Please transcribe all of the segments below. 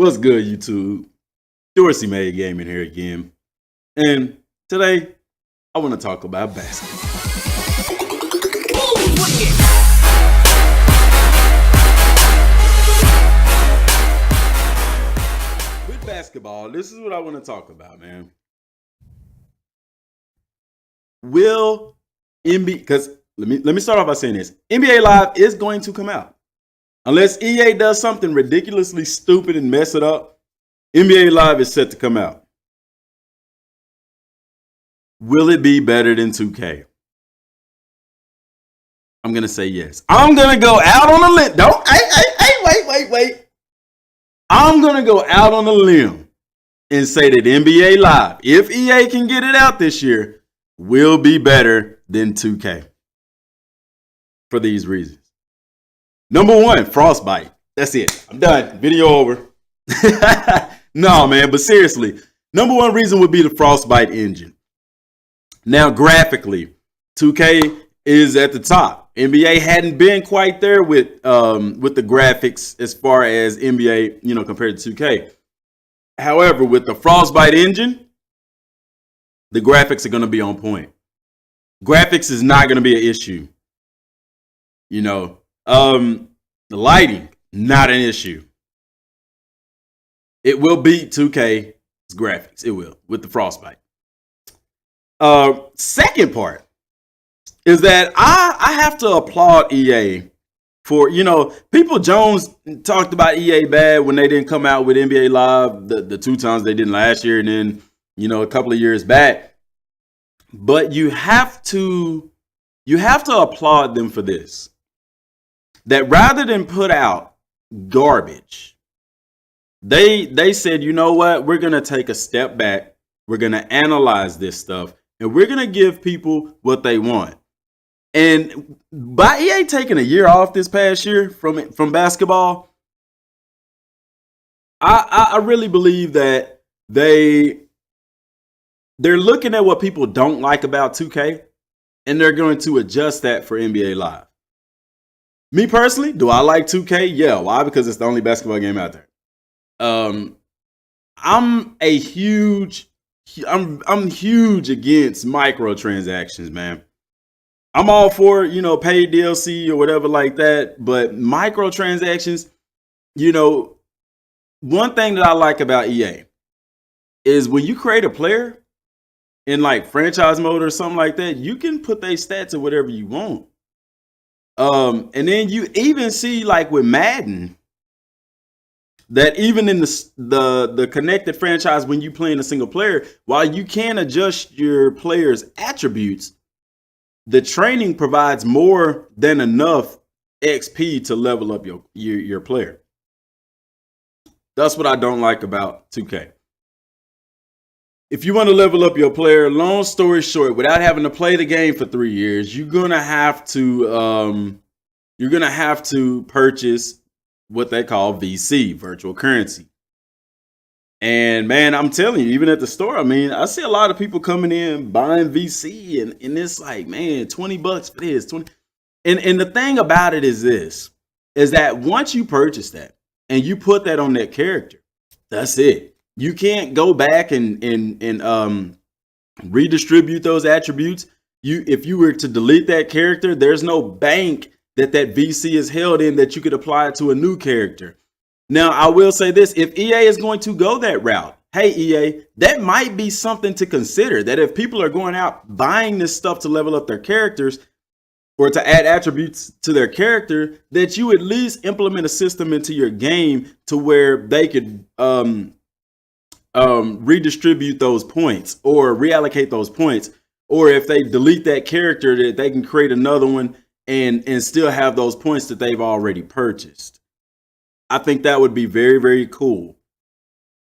What's good, YouTube? Dmgaming here again. And today, I want to talk about basketball. With basketball, this is what I want to talk about, man. Will NBA, because let me start off by saying this. NBA Live is going to come out. Unless EA does something ridiculously stupid and mess it up, NBA Live is set to come out. Will it be better than 2K? I'm going to say yes. I'm going to go out on a limb. Wait. I'm going to go out on a limb and say that NBA Live, if EA can get it out this year, will be better than 2K. For these reasons. Number one, frostbite. That's it. I'm done. Video over. No, man, but seriously, number one reason would be the frostbite engine. Now, graphically, 2K is at the top. NBA hadn't been quite there with the graphics as far as NBA, compared to 2K. However, with the frostbite engine, the graphics are going to be on point. Graphics is not going to be an issue. The lighting, not an issue. It will beat 2K's graphics. It will, with the frostbite. Second part is that I have to applaud EA for, people Jones talked about EA bad when they didn't come out with NBA Live the two times they didn't last year and then, a couple of years back. But you have to applaud them for this. That rather than put out garbage, they said, you know what? We're going to take a step back. We're going to analyze this stuff. And we're going to give people what they want. And by EA taking a year off this past year from basketball, I really believe that they're looking at what people don't like about 2K, and they're going to adjust that for NBA Live. Me personally, do I like 2K? Yeah. Why? Because it's the only basketball game out there. I'm huge against microtransactions, man. I'm all for, paid DLC or whatever like that. But microtransactions, one thing that I like about EA is when you create a player in like franchise mode or something like that, you can put their stats or whatever you want. And then you even see like with Madden that even in the connected franchise, when you play in a single player, while you can adjust your player's attributes, the training provides more than enough XP to level up your player. That's what I don't like about 2K. If you want to level up your player, long story short, without having to play the game for 3 years, you're gonna have to purchase what they call VC, virtual currency. And man, I'm telling you, even at the store, I see a lot of people coming in buying VC, and it's like, man, $20 for this, 20. And the thing about it is this, is that once you purchase that and you put that on that character, that's it. You can't go back and redistribute those attributes. If you were to delete that character, there's no bank that VC is held in that you could apply it to a new character. Now, I will say this, if EA is going to go that route, hey, EA, that might be something to consider, that if people are going out buying this stuff to level up their characters or to add attributes to their character, that you at least implement a system into your game to where they could redistribute those points or reallocate those points. Or if they delete that character, that they can create another one and still have those points that they've already purchased. I think that would be very, very cool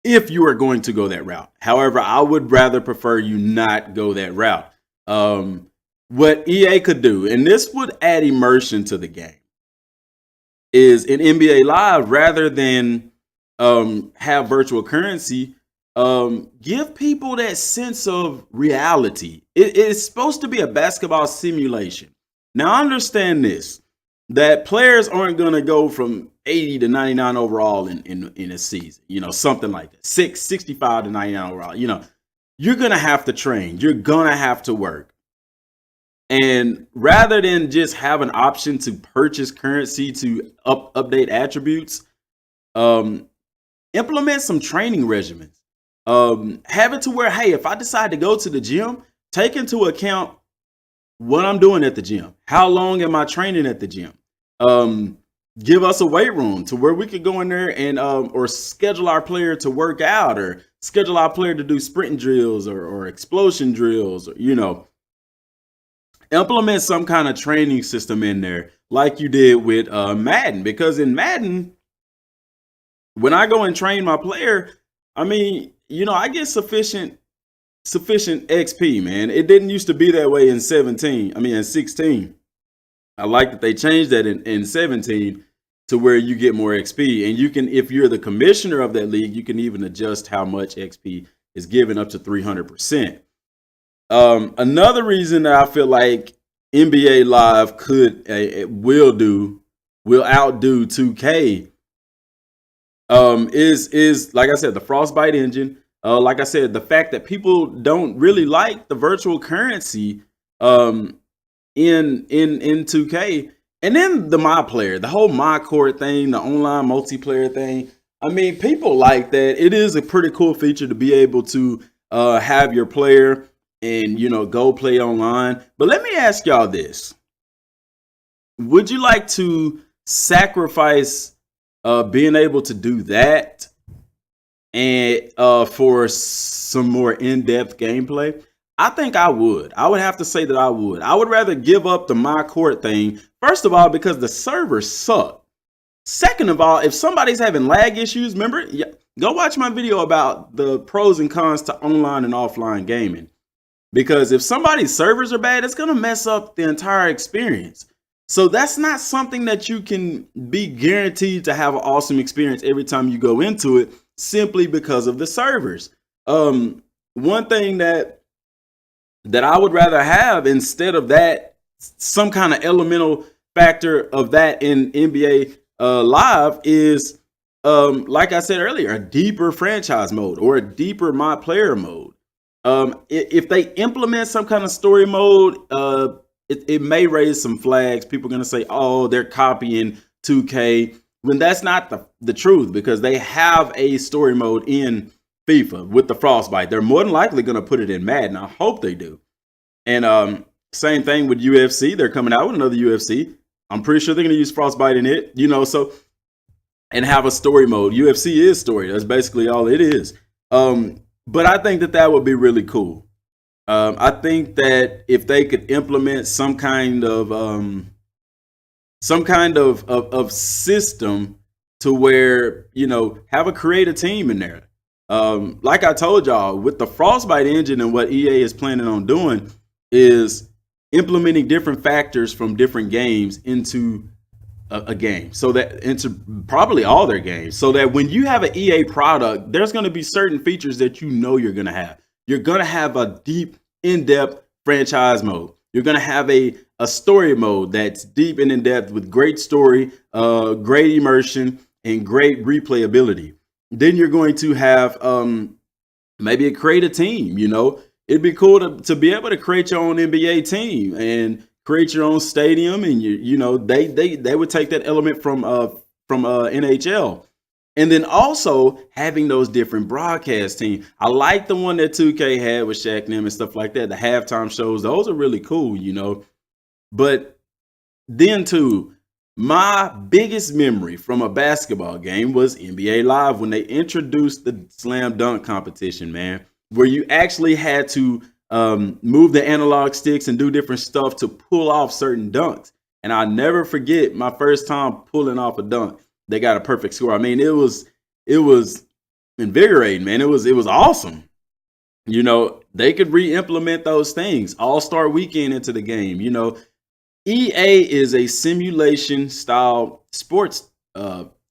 if you are going to go that route. However, I would rather prefer you not go that route. What EA could do, and this would add immersion to the game, is in NBA Live, rather than have virtual currency, give people that sense of reality. It's supposed to be a basketball simulation. Now, understand this. that players aren't going to go from 80 to 99 overall in a season, something like that. 65 to 99 overall. You're going to have to train. You're going to have to work. And rather than just have an option to purchase currency to update attributes, implement some training regimens. Have it to where, hey, if I decide to go to the gym, take into account what I'm doing at the gym. How long am I training at the gym? Give us a weight room to where we could go in there and or schedule our player to work out, or schedule our player to do sprinting drills or explosion drills, or implement some kind of training system in there like you did with Madden. Because in Madden, when I go and train my player, I mean, I get sufficient XP, man. It didn't used to be that way in 16. I like that they changed that in 17 to where you get more XP. And you can, if you're the commissioner of that league, you can even adjust how much XP is given up to 300%. Another reason that I feel like NBA Live will outdo 2K is like I said, the frostbite engine. Like I said, the fact that people don't really like the virtual currency in 2K, and then the my player, the whole my court thing, the online multiplayer thing. I mean, people like that. It is a pretty cool feature to be able to have your player and go play online. But let me ask y'all this: would you like to sacrifice being able to do that and for some more in-depth gameplay? I think I would. I would have to say that I would. I would rather give up the my court thing. First of all, because the servers suck. Second of all, if somebody's having lag issues, remember, go watch my video about the pros and cons to online and offline gaming. Because if somebody's servers are bad, it's going to mess up the entire experience. So that's not something that you can be guaranteed to have an awesome experience every time you go into it, simply because of the servers. One thing that I would rather have instead of that, some kind of elemental factor of that in NBA Live is, like I said earlier, a deeper franchise mode or a deeper my player mode. If they implement some kind of story mode, it may raise some flags. People are going to say, oh, they're copying 2K, when that's not the truth, because they have a story mode in FIFA with the frostbite. They're more than likely going to put it in Madden. I hope they do. And same thing with UFC. They're coming out with another UFC. I'm pretty sure they're going to use frostbite in it, so, and have a story mode. UFC is story. That's basically all it is. But I think that would be really cool. I think that if they could implement some kind of system to where, have a creative team in there. Like I told y'all, with the frostbite engine, and what EA is planning on doing is implementing different factors from different games into a game, so that into probably all their games, so that when you have an EA product, there's going to be certain features that you're going to have. You're going to have a deep, in-depth franchise mode. You're going to have a story mode that's deep and in-depth with great story, great immersion, and great replayability. Then you're going to have maybe create a team. It'd be cool to be able to create your own NBA team and create your own stadium, and they would take that element from NHL. And then also having those different broadcast teams. I like the one that 2K had with Shaq and them and stuff like that. The halftime shows, those are really cool, But then too, my biggest memory from a basketball game was NBA Live, when they introduced the slam dunk competition, man, where you actually had to move the analog sticks and do different stuff to pull off certain dunks. And I'll never forget my first time pulling off a dunk. They got a perfect score. I mean, it was invigorating, man. It was awesome. They could re-implement those things. All-Star Weekend into the game. EA is a simulation style sports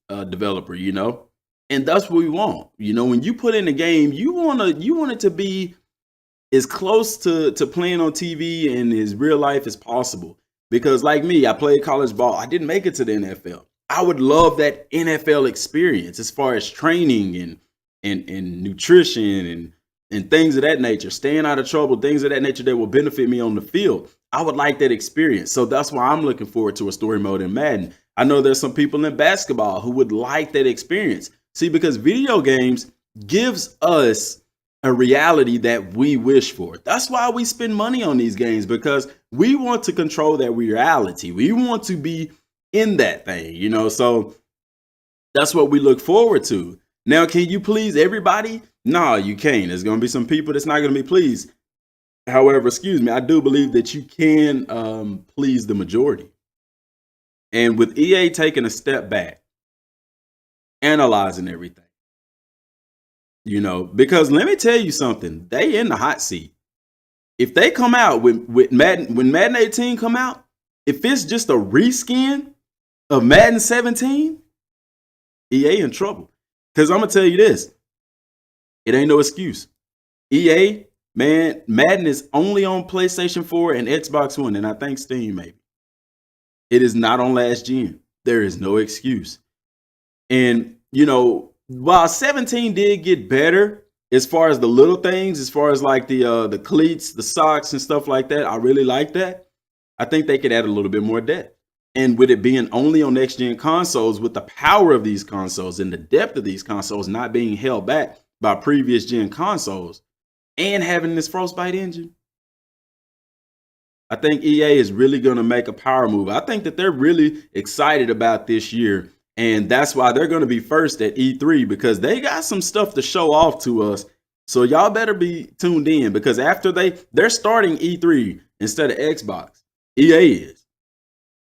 developer, and that's what we want. When you put in a game, you want it to be as close to playing on TV and as real life as possible. Because like me, I played college ball. I didn't make it to the NFL. I would love that NFL experience as far as training and nutrition and things of that nature, staying out of trouble, things of that nature that will benefit me on the field. I would like that experience. So that's why I'm looking forward to a story mode in Madden. I know there's some people in basketball who would like that experience. See, because video games gives us a reality that we wish for. That's why we spend money on these games, because we want to control that reality. We want to be in that thing, you know. So that's what we look forward to. Now, can you please everybody? No, you can't. There's going to be some people that's not going to be pleased. However, excuse me, I do believe that you can please the majority. And with EA taking a step back, analyzing everything, you know, because let me tell you something, they in the hot seat. If they come out with Madden, when Madden 18 come out, if it's just a reskin of Madden 17, EA in trouble. Because I'm going to tell you this, it ain't no excuse. EA, man, Madden is only on PlayStation 4 and Xbox One, and I think Steam maybe. It is not on last gen. There is no excuse. And, you know, while 17 did get better as far as the little things, as far as like the cleats, the socks and stuff like that, I really like that. I think they could add a little bit more depth. And with it being only on next gen consoles, with the power of these consoles and the depth of these consoles not being held back by previous gen consoles and having this frostbite engine, I think EA is really going to make a power move. I think that they're really excited about this year. And that's why they're going to be first at E3, because they got some stuff to show off to us. So y'all better be tuned in, because after they're starting E3 instead of Xbox, EA is.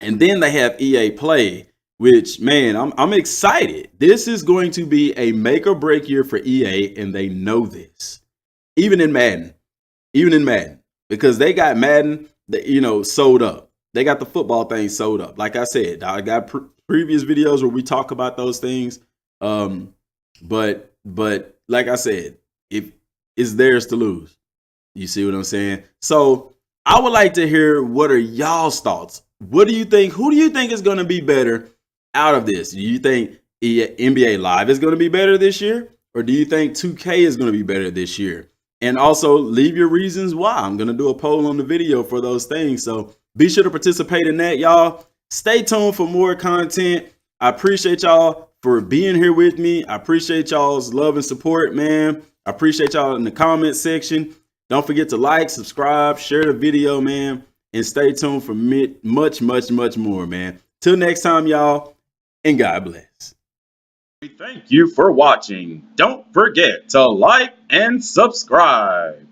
And then they have EA Play, which, man, I'm excited. This is going to be a make or break year for EA, and they know this. Even in Madden, because they got Madden, you know, sold up. They got the football thing sold up. Like I said, I got previous videos where we talk about those things. But like I said, if it's theirs to lose. You see what I'm saying? So I would like to hear, what are y'all's thoughts? What do you think? Who do you think is going to be better out of this? Do you think NBA Live is going to be better this year? Or do you think 2K is going to be better this year? And also leave your reasons why. I'm going to do a poll on the video for those things. So be sure to participate in that, y'all. Stay tuned for more content. I appreciate y'all for being here with me. I appreciate y'all's love and support, man. I appreciate y'all in the comment section. Don't forget to like, subscribe, share the video, man. And stay tuned for much, much, much more, man. Till next time, y'all. And God bless. Thank you for watching. Don't forget to like and subscribe.